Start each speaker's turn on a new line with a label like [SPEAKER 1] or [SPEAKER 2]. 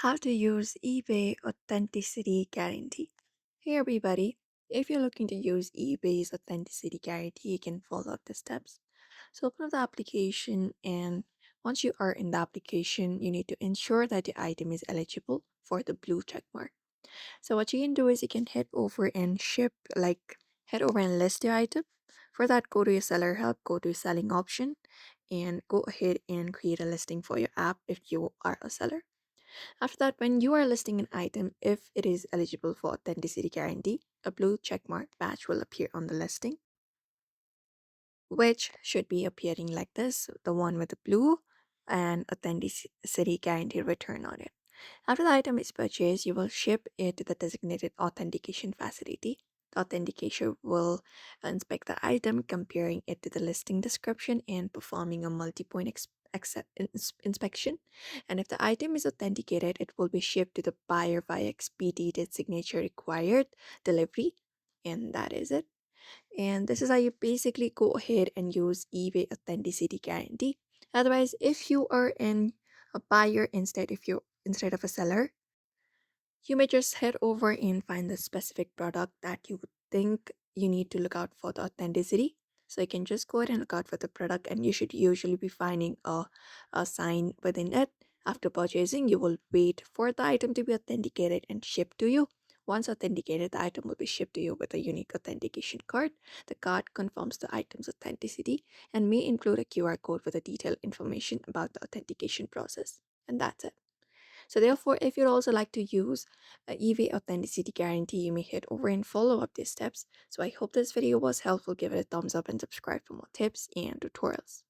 [SPEAKER 1] How to use eBay authenticity guarantee. Hey everybody, if you're looking to use eBay's authenticity guarantee, you can follow up the steps. So open up the application, and once you are in the application, you need to ensure that the item is eligible for the blue check mark. So what you can do is you can head over and list the item. For that, go to your seller help, go to selling option, and go ahead and create a listing for your app if you are a seller. After that, when you are listing an item, if it is eligible for authenticity guarantee, a blue checkmark badge will appear on the listing, which should be appearing like this, the one with the blue and authenticity guarantee return on it. After the item is purchased, you will ship it to the designated authentication facility. The authenticator will inspect the item, comparing it to the listing description and performing a multi-point inspection. And if the item is authenticated, it will be shipped to the buyer via expedited signature required delivery. And that is it. And this is how you basically go ahead and use eBay authenticity guarantee. Otherwise, if you are a buyer instead of a seller, you may just head over and find the specific product that you would think you need to look out for the authenticity. So you can just go ahead and look out for the product, and you should usually be finding a sign within it. After purchasing, you will wait for the item to be authenticated and shipped to you. Once authenticated, the item will be shipped to you with a unique authentication card. The card confirms the item's authenticity and may include a QR code with the detailed information about the authentication process. And that's it. So therefore, if you'd also like to use a eBay authenticity guarantee, you may head over and follow up these steps. So I hope this video was helpful. Give it a thumbs up and subscribe for more tips and tutorials.